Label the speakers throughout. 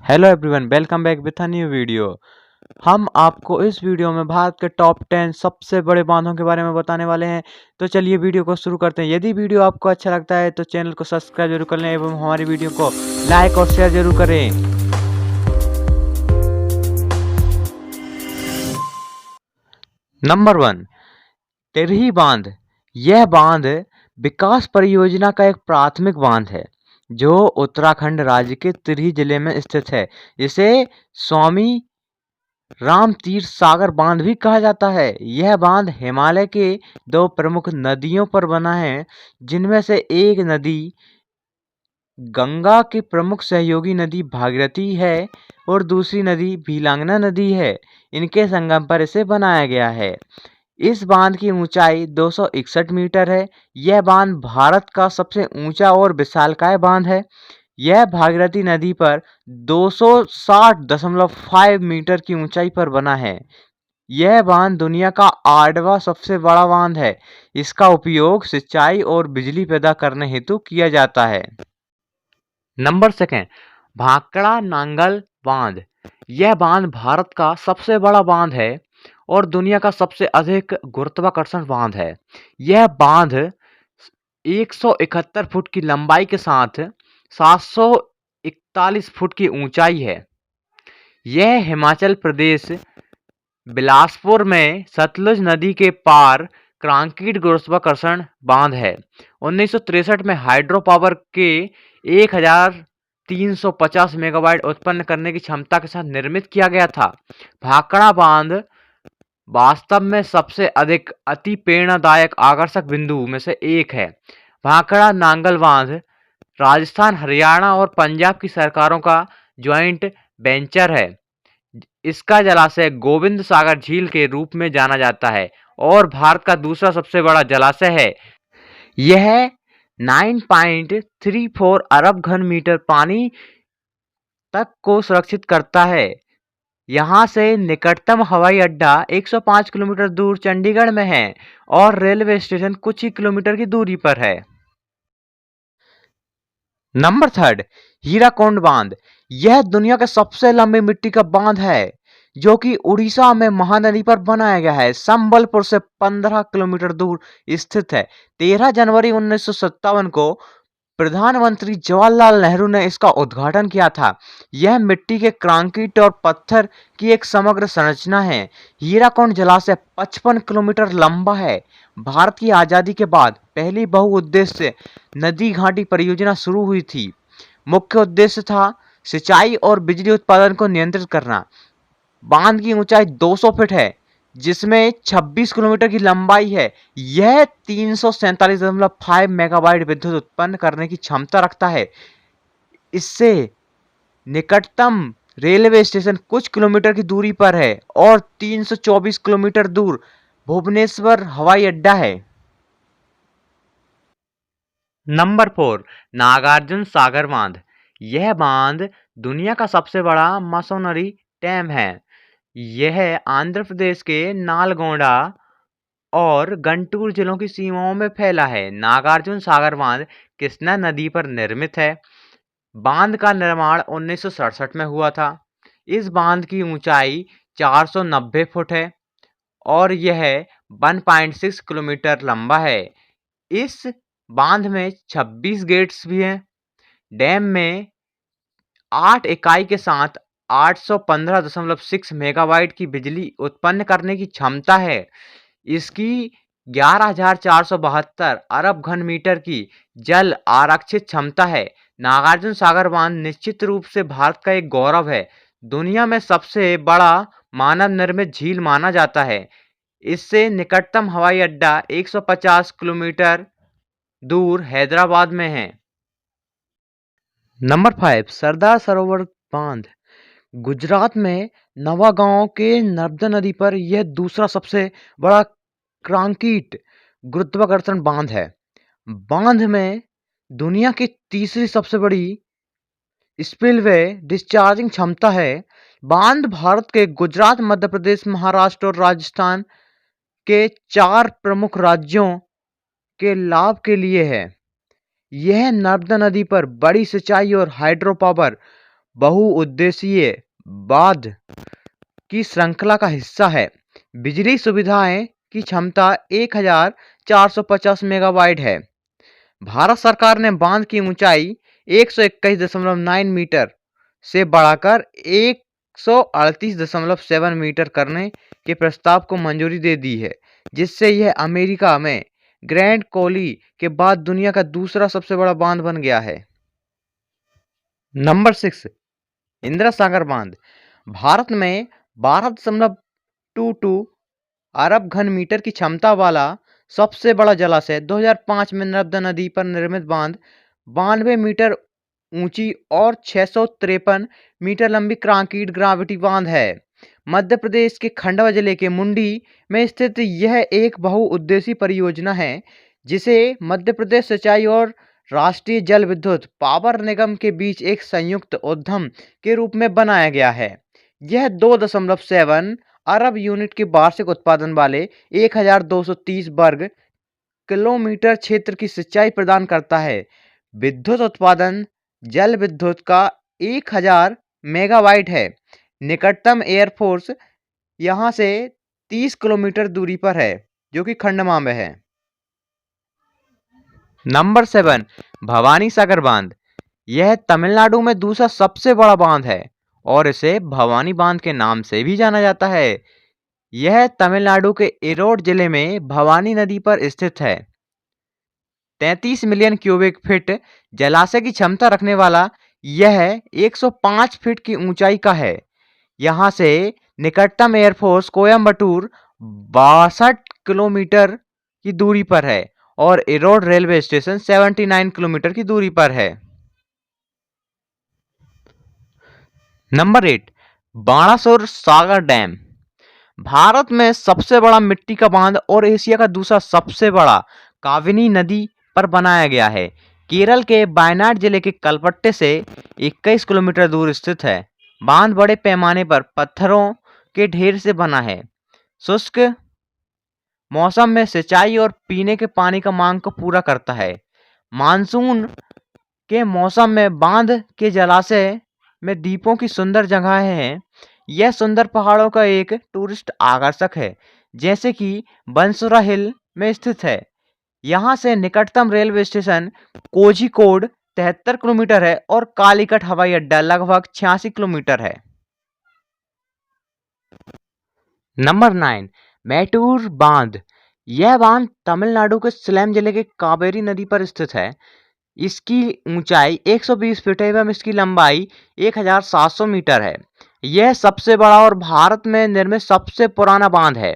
Speaker 1: Hello everyone, welcome back with a new video. हम आपको इस वीडियो में भारत के टॉप 10 सबसे बड़े बांधों के बारे में बताने वाले हैं। तो चलिए वीडियो को शुरू करते हैं। यदि वीडियो आपको अच्छा लगता है तो चैनल को सब्सक्राइब जरूर कर लें एवं हमारी वीडियो को लाइक और शेयर जरूर करें। नंबर 1, तिरही बांध। यह बांध विकास परियोजना का एक प्राथमिक बांध है जो उत्तराखंड राज्य के तिरही जिले में स्थित है। इसे स्वामी राम तीर्थ सागर बांध भी कहा जाता है। यह बांध हिमालय के दो प्रमुख नदियों पर बना है, जिनमें से एक नदी गंगा की प्रमुख सहयोगी नदी भागीरथी है और दूसरी नदी भीलांगना नदी है। इनके संगम पर इसे बनाया गया है। इस बांध की ऊंचाई 261 मीटर है। यह बांध भारत का सबसे ऊंचा और विशालकाय बांध है। यह भागीरथी नदी पर 260.5 मीटर की ऊंचाई पर बना है। यह बांध दुनिया का 8वां सबसे बड़ा बांध है। इसका उपयोग सिंचाई और बिजली पैदा करने हेतु किया जाता है। नंबर 2, भाखड़ा नांगल बांध। यह बांध भारत का सबसे बड़ा बांध है और दुनिया का सबसे अधिक गुरुत्वाकर्षण बांध है। यह बांध 171 फुट की लंबाई के साथ 741 फुट की ऊंचाई है। यह हिमाचल प्रदेश बिलासपुर में सतलुज नदी के पार कंक्रीट गुरुत्वाकर्षण बांध है। 1963 में हाइड्रो पावर के 1350 मेगावाट उत्पन्न करने की क्षमता के साथ निर्मित किया गया था। भाखड़ा बांध वास्तव में सबसे अधिक अति प्रेरणादायक आकर्षक बिंदु में से एक है। भाखड़ा नांगल बांध राजस्थान, हरियाणा और पंजाब की सरकारों का ज्वाइंट वेंचर है। इसका जलाशय गोविंद सागर झील के रूप में जाना जाता है और भारत का दूसरा सबसे बड़ा जलाशय है। यह 9.34 अरब घन मीटर पानी तक को सुरक्षित करता है। यहाँ से निकटतम हवाई अड्डा 105 किलोमीटर दूर चंडीगढ़ में है और रेलवे स्टेशन कुछ ही किलोमीटर की दूरी पर है। नंबर 3, हीराकुंड बांध। यह दुनिया का सबसे लंबी मिट्टी का बांध है जो कि उड़ीसा में महानदी पर बनाया गया है। संबलपुर से 15 किलोमीटर दूर स्थित है। 13 जनवरी 1957 को प्रधानमंत्री जवाहरलाल नेहरू ने इसका उद्घाटन किया था। यह मिट्टी के कंक्रीट और पत्थर की एक समग्र संरचना है। हीराकुंड जलाशय 55 किलोमीटर लंबा है। भारत की आजादी के बाद पहली बहुउद्देश्य नदी घाटी परियोजना शुरू हुई थी। मुख्य उद्देश्य था सिंचाई और बिजली उत्पादन को नियंत्रित करना। बांध की ऊंचाई 200 फीट है जिसमें 26 किलोमीटर की लंबाई है। यह 347.5 मेगावाट विद्युत उत्पन्न करने की क्षमता रखता है। इससे निकटतम रेलवे स्टेशन कुछ किलोमीटर की दूरी पर है और 324 किलोमीटर दूर भुवनेश्वर हवाई अड्डा है। नंबर 4, नागार्जुन सागर बांध। यह बांध दुनिया का सबसे बड़ा मसोनरी डैम है। यह आंध्र प्रदेश के नालगोंडा और गंटूर जिलों की सीमाओं में फैला है। नागार्जुन सागर बांध कृष्णा नदी पर निर्मित है। बांध का निर्माण 1967 में हुआ था। इस बांध की ऊंचाई 490 फुट है और यह 1.6 किलोमीटर लंबा है। इस बांध में 26 गेट्स भी हैं। डैम में 8 इकाई के साथ 815.6 मेगावाट की बिजली उत्पन्न करने की क्षमता है। इसकी 11,472 अरब घन मीटर की जल आरक्षित क्षमता है। नागार्जुन सागर बांध निश्चित रूप से भारत का एक गौरव है। दुनिया में सबसे बड़ा मानव निर्मित झील माना जाता है। इससे निकटतम हवाई अड्डा 150 किलोमीटर दूर हैदराबाद में है। नंबर 5, सरदार सरोवर बांध। गुजरात में नवागांव के नर्मदा नदी पर यह दूसरा सबसे बड़ा कंक्रीट गुरुत्वाकर्षण बांध है। बांध में दुनिया की तीसरी सबसे बड़ी स्पिलवे डिस्चार्जिंग क्षमता है। बांध भारत के गुजरात, मध्य प्रदेश, महाराष्ट्र और राजस्थान के 4 प्रमुख राज्यों के लाभ के लिए है। यह नर्मदा नदी पर बड़ी सिंचाई और हाइड्रो पावर बहुउद्देशीय बांध की श्रृंखला का हिस्सा है। बिजली सुविधाएं की क्षमता 1450 मेगावाट है। भारत सरकार ने बांध की ऊंचाई 121.9 मीटर से बढ़ाकर 138.7 मीटर करने के प्रस्ताव को मंजूरी दे दी है, जिससे यह अमेरिका में ग्रैंड कोली के बाद दुनिया का दूसरा सबसे बड़ा बांध बन गया है। नंबर 6, इंदिरा सागर बांध भारत में 12.22 अरब घन मीटर की क्षमता वाला सबसे बड़ा जलाशय 2005 में नर्मदा नदी पर निर्मित बांध 92 मीटर ऊंची और 653 मीटर लंबी कंक्रीट ग्रेविटी बांध है। मध्य प्रदेश के खंडवा जिले के मुंडी में स्थित यह एक बहुउद्देशीय परियोजना है, जिसे मध्य प्रदेश सिंचाई और राष्ट्रीय जल विद्युत पावर निगम के बीच एक संयुक्त उद्यम के रूप में बनाया गया है। यह 2.7 अरब यूनिट के वार्षिक उत्पादन वाले 1230 वर्ग किलोमीटर क्षेत्र की सिंचाई प्रदान करता है। विद्युत उत्पादन जल विद्युत का 1000 मेगावाट है। निकटतम एयरफोर्स यहां से 30 किलोमीटर दूरी पर है, जो कि खंडवा में है। नंबर 7, भवानी सागर बांध यह तमिलनाडु में दूसरा सबसे बड़ा बांध है और इसे भवानी बांध के नाम से भी जाना जाता है। यह तमिलनाडु के इरोड जिले में भवानी नदी पर स्थित है। 33 मिलियन क्यूबिक फीट जलाशय की क्षमता रखने वाला यह 105 फीट की ऊंचाई का है। यहां से निकटतम एयरफोर्स कोयम्बटूर 62 किलोमीटर की दूरी पर है और इरोड रेलवे स्टेशन 79 किलोमीटर की दूरी पर है। नंबर 8, बाणासुर सागर डैम भारत में सबसे बड़ा मिट्टी का बांध और एशिया का दूसरा सबसे बड़ा कावेरी नदी पर बनाया गया है। केरल के वायनाड जिले के कलपट्टे से 21 किलोमीटर दूर स्थित है। बांध बड़े पैमाने पर पत्थरों के ढेर से बना है। शुष्क मौसम में सिंचाई और पीने के पानी का मांग को पूरा करता है। मानसून के मौसम में बांध के जलाशय में द्वीपों की सुंदर जगहें हैं। यह सुंदर पहाड़ों का एक टूरिस्ट आकर्षक है, जैसे कि बंसुरा हिल में स्थित है। यहाँ से निकटतम रेलवे स्टेशन कोझिकोड 73 किलोमीटर है और कालीकट हवाई अड्डा लगभग 86 किलोमीटर है। नंबर 9, मैटूर बांध यह बांध तमिलनाडु के सलेम जिले के कावेरी नदी पर स्थित है। इसकी ऊंचाई 120 फीट है एवं इसकी लंबाई 1700 मीटर है। यह सबसे बड़ा और भारत में निर्मित सबसे पुराना बांध है।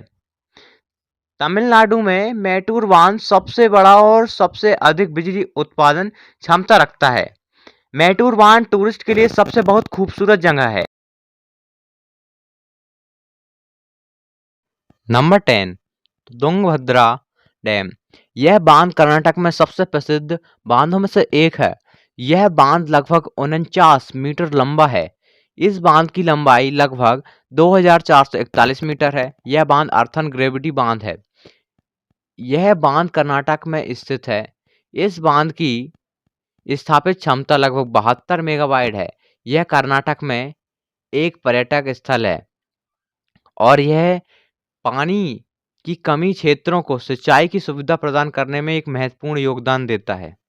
Speaker 1: तमिलनाडु में मैटूर बांध सबसे बड़ा और सबसे अधिक बिजली उत्पादन क्षमता रखता है। मैटूर बांध टूरिस्ट के लिए सबसे बहुत खूबसूरत जगह है। नंबर 10, तुंगभद्रा डैम यह बांध कर्नाटक में सबसे प्रसिद्ध बांधों में से एक है। यह बांध लगभग 49 मीटर लंबा है। इस बांध की लंबाई लगभग 2441 मीटर है। यह बांध अर्थन ग्रेविटी बांध है। यह बांध कर्नाटक में स्थित है। इस बांध की स्थापित क्षमता लगभग 72 मेगावाट है। यह कर्नाटक में एक पर्यटक स्थल है और यह पानी की कमी क्षेत्रों को सिंचाई की सुविधा प्रदान करने में एक महत्वपूर्ण योगदान देता है।